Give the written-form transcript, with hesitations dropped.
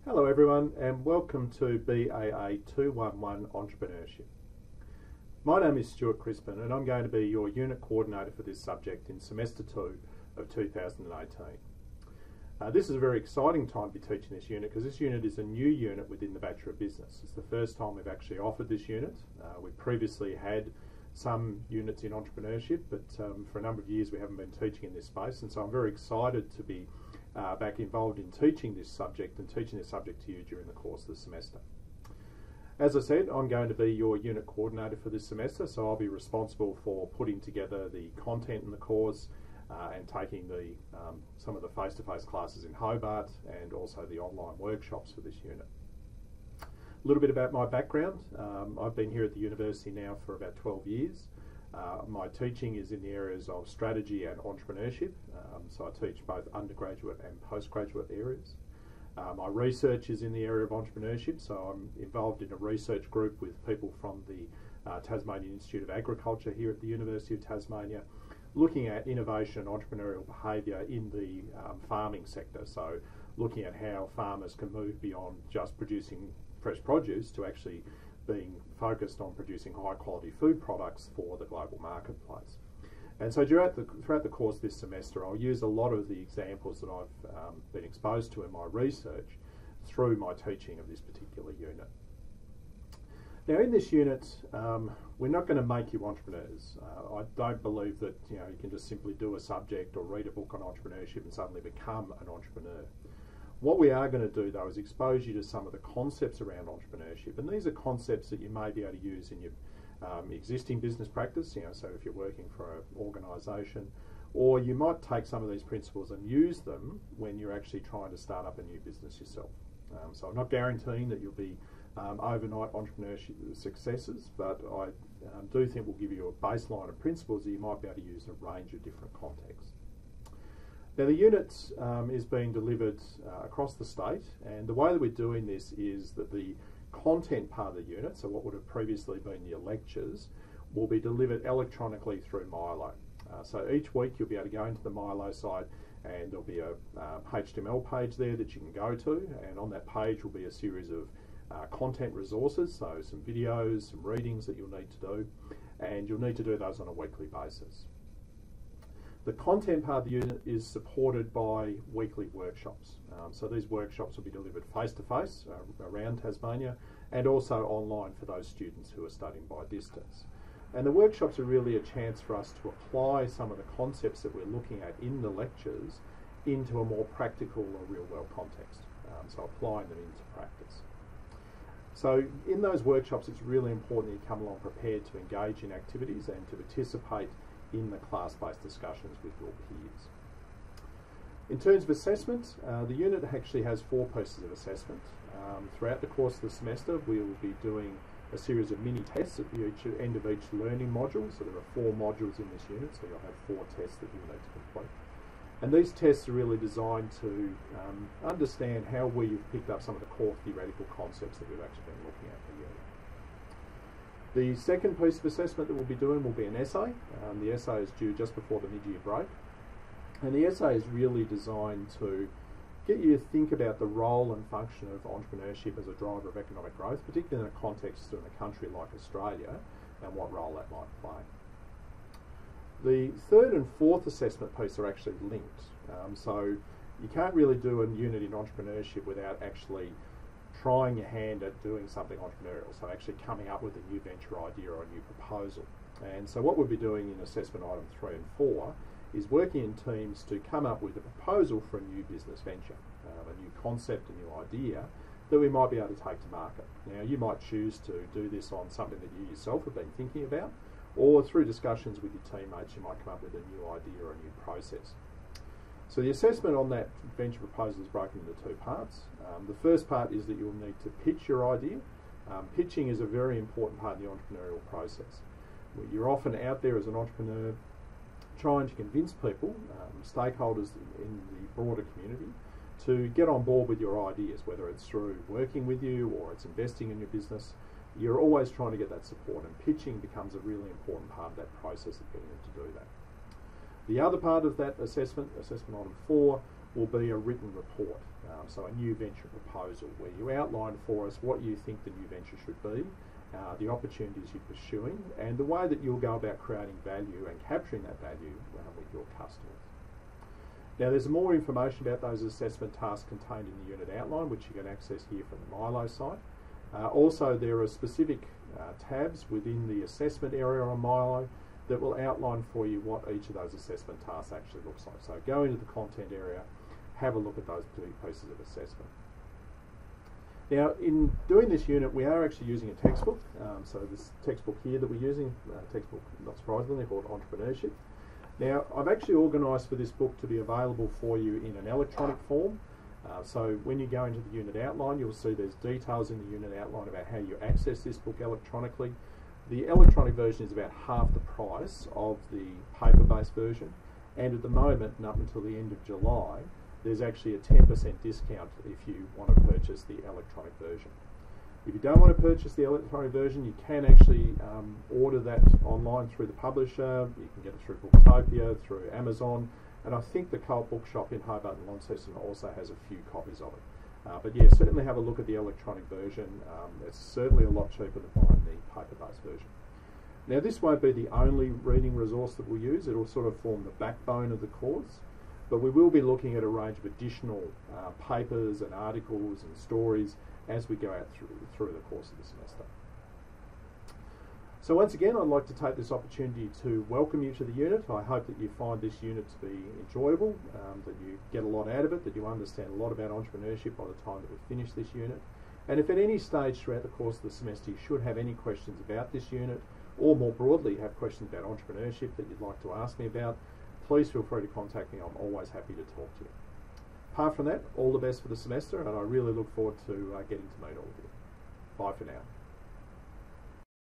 Hello everyone and welcome to BAA211 Entrepreneurship. My name is Stuart Crispin and I'm going to be your unit coordinator for this subject in semester 2 of 2018. This is a very exciting time to be teaching this unit because this unit is a new unit within the Bachelor of Business. It's the first time we've actually offered this unit. We previously had some units in entrepreneurship, but for a number of years we haven't been teaching in this space, and so I'm very excited to be back involved in teaching this subject and teaching this subject to you during the course of the semester. As I said, I'm going to be your unit coordinator for this semester, so I'll be responsible for putting together the content in the course and taking some of the face-to-face classes in Hobart and also the online workshops for this unit. A little bit about my background. I've been here at the university now for about 12 years. My teaching is in the areas of strategy and entrepreneurship, so I teach both undergraduate and postgraduate areas. My research is in the area of entrepreneurship, so I'm involved in a research group with people from the Tasmanian Institute of Agriculture here at the University of Tasmania, looking at innovation and entrepreneurial behaviour in the farming sector, so looking at how farmers can move beyond just producing fresh produce to actually being focused on producing high quality food products for the global marketplace. And so throughout the course this semester, I'll use a lot of the examples that I've been exposed to in my research through my teaching of this particular unit. Now in this unit, we're not going to make you entrepreneurs. I don't believe that you can just simply do a subject or read a book on entrepreneurship and suddenly become an entrepreneur. What we are going to do though is expose you to some of the concepts around entrepreneurship, and these are concepts that you may be able to use in your existing business practice, so if you're working for an organisation, or you might take some of these principles and use them when you're actually trying to start up a new business yourself. So I'm not guaranteeing that you'll be overnight entrepreneurship successes, but I do think we'll give you a baseline of principles that you might be able to use in a range of different contexts. Now the unit is being delivered across the state, and the way that we're doing this is that the content part of the unit, so what would have previously been your lectures, will be delivered electronically through Milo. So each week you'll be able to go into the Milo site and there'll be a HTML page there that you can go to, and on that page will be a series of content resources, so some videos, some readings that you'll need to do, and you'll need to do those on a weekly basis. The content part of the unit is supported by weekly workshops. So these workshops will be delivered face-to-face around Tasmania and also online for those students who are studying by distance. And the workshops are really a chance for us to apply some of the concepts that we're looking at in the lectures into a more practical or real-world context, so applying them into practice. So in those workshops it's really important that you come along prepared to engage in activities and to participate in the class-based discussions with your peers. In terms of assessment, the unit actually has 4 pieces of assessment. Throughout the course of the semester we will be doing a series of mini tests at the end of each learning module, so there are 4 modules in this unit, so you'll have 4 tests that you'll need to complete. And these tests are really designed to understand how you've picked up some of the core theoretical concepts that we've actually been looking at in the unit. The second piece of assessment that we'll be doing will be an essay. The essay is due just before the mid-year break. And the essay is really designed to get you to think about the role and function of entrepreneurship as a driver of economic growth, particularly in a context in a country like Australia, and what role that might play. The third and fourth assessment piece are actually linked. So you can't really do a unit in entrepreneurship without actually trying your hand at doing something entrepreneurial, so actually coming up with a new venture idea or a new proposal. And so what we'll be doing in assessment item 3 and 4 is working in teams to come up with a proposal for a new business venture, a new concept, a new idea that we might be able to take to market. Now you might choose to do this on something that you yourself have been thinking about, or through discussions with your teammates you might come up with a new idea or a new process. So the assessment on that venture proposal is broken into 2 parts. The first part is that you'll need to pitch your idea. Pitching is a very important part of the entrepreneurial process. You're often out there as an entrepreneur trying to convince people, stakeholders in the broader community, to get on board with your ideas, whether it's through working with you or it's investing in your business. You're always trying to get that support, and pitching becomes a really important part of that process of getting them to do that. The other part of that assessment, assessment item 4, will be a written report, so a new venture proposal where you outline for us what you think the new venture should be, the opportunities you're pursuing, and the way that you'll go about creating value and capturing that value with your customers. Now, there's more information about those assessment tasks contained in the unit outline, which you can access here from the Milo site. Also, there are specific tabs within the assessment area on Milo that will outline for you what each of those assessment tasks actually looks like. So go into the content area, have a look at those pieces of assessment. Now, in doing this unit, we are actually using a textbook. So this textbook here that we're using, textbook not surprisingly called Entrepreneurship. Now, I've actually organised for this book to be available for you in an electronic form. So when you go into the unit outline, you'll see there's details in the unit outline about how you access this book electronically. The electronic version is about half the price of the paper-based version, and at the moment, and up until the end of July, there's actually a 10% discount if you want to purchase the electronic version. If you don't want to purchase the electronic version, you can actually order that online through the publisher. You can get it through Booktopia, through Amazon, and I think the Cult Bookshop in Hobart and Launceston also has a few copies of it. But yeah, certainly have a look at the electronic version. It's certainly a lot cheaper than buying the paper-based version. Now, this won't be the only reading resource that we'll use. It'll sort of form the backbone of the course, but we will be looking at a range of additional papers and articles and stories as we go out through the course of the semester. So once again, I'd like to take this opportunity to welcome you to the unit. I hope that you find this unit to be enjoyable, that you get a lot out of it, that you understand a lot about entrepreneurship by the time that we finish this unit. And if at any stage throughout the course of the semester you should have any questions about this unit, or more broadly have questions about entrepreneurship that you'd like to ask me about, please feel free to contact me. I'm always happy to talk to you. Apart from that, all the best for the semester, and I really look forward to getting to meet all of you. Bye for now.